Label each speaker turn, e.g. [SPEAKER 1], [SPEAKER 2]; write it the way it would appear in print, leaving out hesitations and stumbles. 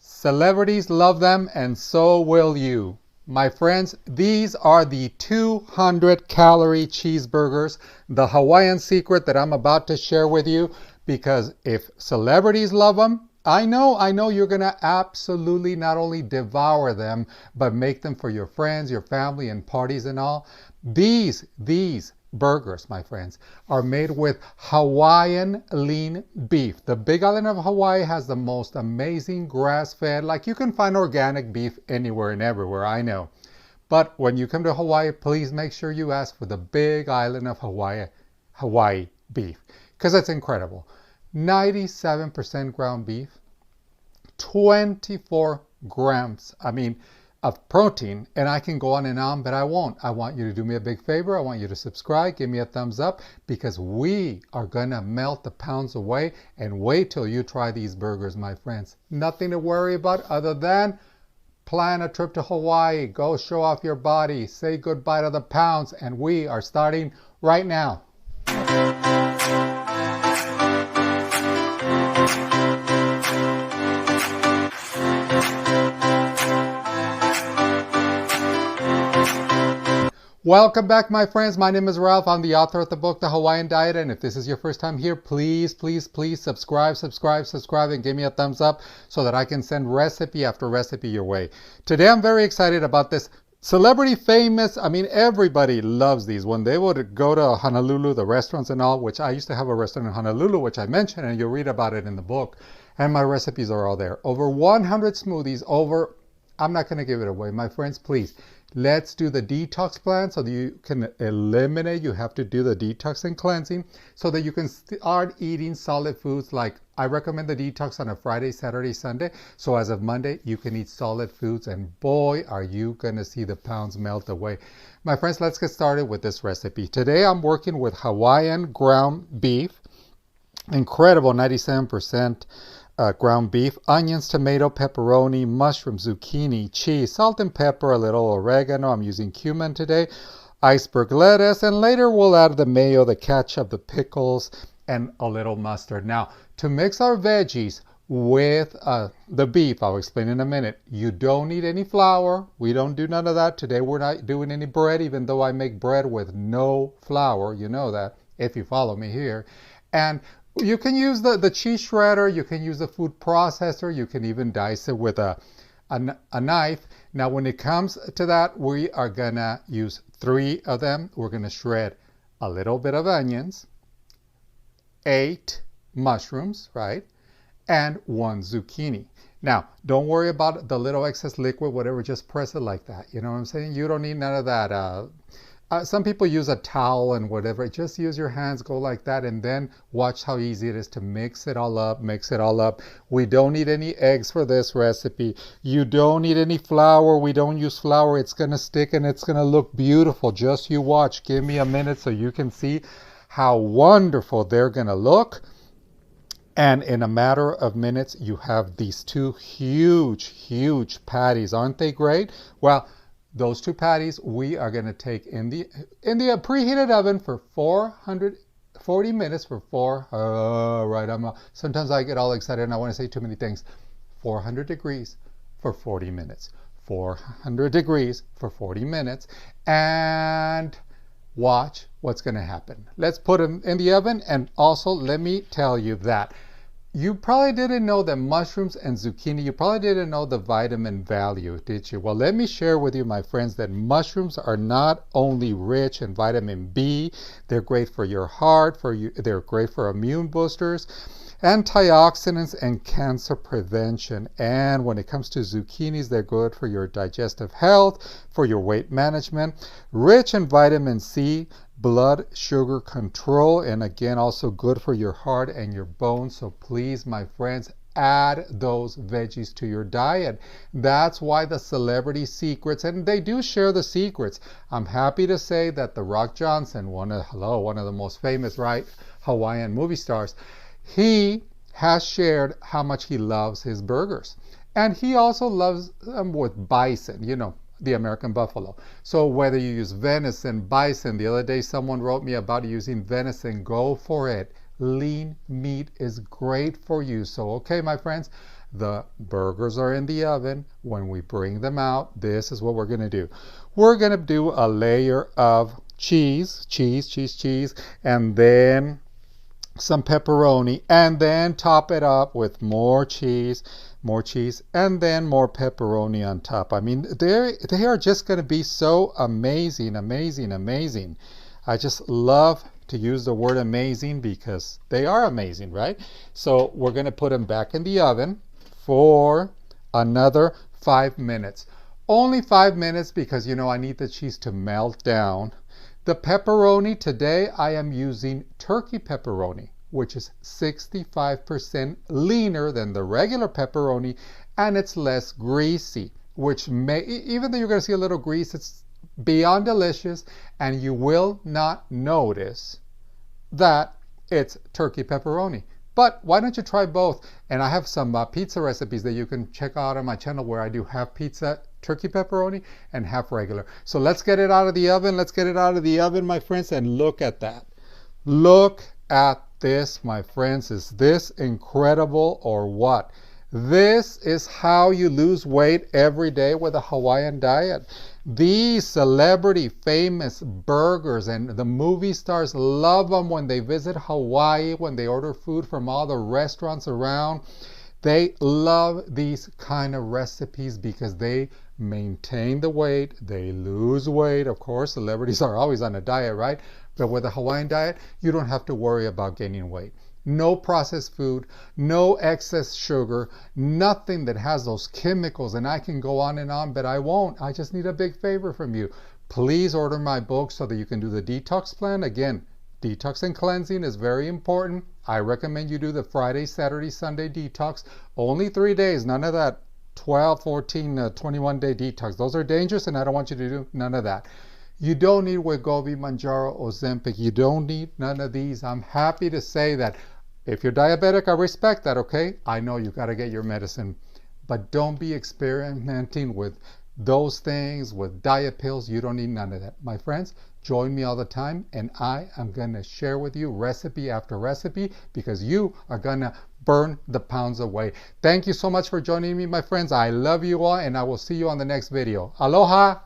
[SPEAKER 1] Celebrities love them, and so will you. My friends, these are the 200-calorie cheeseburgers, the Hawaiian secret that I'm about to share with you, because if celebrities love them, I know you're going to absolutely not only devour them, but make them for your friends, your family, and parties and all. These burgers, my friends, are made with Hawaiian lean beef. The Big Island of Hawaii has the most amazing grass-fed, like you can find organic beef anywhere and everywhere, I know. But when you come to Hawaii, please make sure you ask for the Big Island of Hawaii beef, because it's incredible. 97% ground beef, 24 grams, of protein, and I can go on and on, but I won't. I want you to do me a big favor. I want you to subscribe, give me a thumbs up, because we are gonna melt the pounds away, and wait till you try these burgers, my friends. Nothing to worry about other than plan a trip to Hawaii, go show off your body, say goodbye to the pounds, and we are starting right now. Welcome back, my friends. My name is Ralph. I'm the author of the book, The Hawaiian Diet. And if this is your first time here, please subscribe, and give me a thumbs up so that I can send recipe after recipe your way. Today, I'm very excited about this celebrity famous. Everybody loves these. When they would go to Honolulu, the restaurants and all, which I used to have a restaurant in Honolulu, which I mentioned, and you'll read about it in the book. And my recipes are all there. Over 100 smoothies, I'm not going to give it away. My friends, please. Let's do the detox plan so that you can eliminate. You have to do the detox and cleansing so that you can start eating solid foods. Like I recommend the detox on a Friday, Saturday, Sunday. So as of Monday, you can eat solid foods, and boy, are you going to see the pounds melt away. My friends, let's get started with this recipe. Today, I'm working with Hawaiian ground beef. Incredible, 97%. Ground beef, onions, tomato, pepperoni, mushrooms, zucchini, cheese, salt and pepper, a little oregano. I'm using cumin today, iceberg lettuce, and later we'll add the mayo, the ketchup, the pickles, and a little mustard. Now, to mix our veggies with the beef, I'll explain in a minute. You don't need any flour. We don't do none of that. Today we're not doing any bread, even though I make bread with no flour. You know that if you follow me here. And you can use the cheese shredder, you can use the food processor, you can even dice it with a knife. Now when it comes to that, we are gonna use 3 of them. We're gonna shred a little bit of onions, 8 mushrooms, right? And 1 zucchini. Now, don't worry about the little excess liquid, whatever, just press it like that. You know what I'm saying? You don't need none of that. Some people use a towel and whatever. Just use your hands, go like that, and then watch how easy it is to mix it all up, We don't need any eggs for this recipe. You don't need any flour. We don't use flour. It's going to stick and it's going to look beautiful. Just you watch. Give me a minute so you can see how wonderful they're going to look. And in a matter of minutes, you have these 2 huge patties. Aren't they great? Well, those 2 patties we are going to take in the preheated oven for 440 minutes sometimes I get all excited and I want to say too many things. 400 degrees for 40 minutes. 400 degrees for 40 minutes. And watch what's going to happen. Let's put them in the oven. And also, let me tell you that you probably didn't know that mushrooms and zucchini, you probably didn't know the vitamin value, did you? Well, let me share with you, my friends, that mushrooms are not only rich in vitamin B, they're great for your heart, they're great for immune boosters, antioxidants, and cancer prevention. And when it comes to zucchinis, they're good for your digestive health, for your weight management, rich in vitamin C, blood sugar control, and again, also good for your heart and your bones. So please, my friends, add those veggies to your diet. That's why the celebrity secrets, and they do share the secrets. I'm happy to say that The Rock Johnson, one of the most famous, right, Hawaiian movie stars, he has shared how much he loves his burgers. And he also loves them with bison, the American buffalo. So whether you use venison, bison, the other day someone wrote me about using venison, go for it. Lean meat is great for you. So okay, my friends, The burgers are in the oven. When we bring them out, this is what we're going to do. We're going to do a layer of cheese, and then some pepperoni, and then top it up with more cheese, and then more pepperoni on top. I mean, they are just going to be so amazing. I just love to use the word amazing because they are amazing, right? So we're going to put them back in the oven for another 5 minutes. Only 5 minutes because, you know, I need the cheese to melt down. The pepperoni today, I am using turkey pepperoni, which is 65% leaner than the regular pepperoni, and it's less greasy, which may, even though you're going to see a little grease, it's beyond delicious, and you will not notice that it's turkey pepperoni. But why don't you try both? And I have some pizza recipes that you can check out on my channel where I do half pizza turkey pepperoni and half regular. So let's get it out of the oven. Let's get it out of the oven, my friends, and look at that. Look at this, my friends. Is this incredible or what? This is how you lose weight every day with a Hawaiian diet. These celebrity famous burgers, and the movie stars love them when they visit Hawaii, when they order food from all the restaurants around. They love these kind of recipes because they maintain the weight, they lose weight. Of course, celebrities are always on a diet, right? But with a Hawaiian diet, you don't have to worry about gaining weight. No processed food, no excess sugar, nothing that has those chemicals. And I can go on and on, but I won't. I just need a big favor from you. Please order my book so that you can do the detox plan. Again, detox and cleansing is very important. I recommend you do the Friday, Saturday, Sunday detox. Only 3 days, none of that 12, 14, 21-day detox. Those are dangerous, and I don't want you to do none of that. You don't need Wegovy, Mounjaro, Ozempic. You don't need none of these. I'm happy to say that. If you're diabetic, I respect that, okay? I know you got to get your medicine, but don't be experimenting with those things, with diet pills. You don't need none of that. My friends, join me all the time, and I am going to share with you recipe after recipe because you are going to burn the pounds away. Thank you so much for joining me, my friends. I love you all, and I will see you on the next video. Aloha!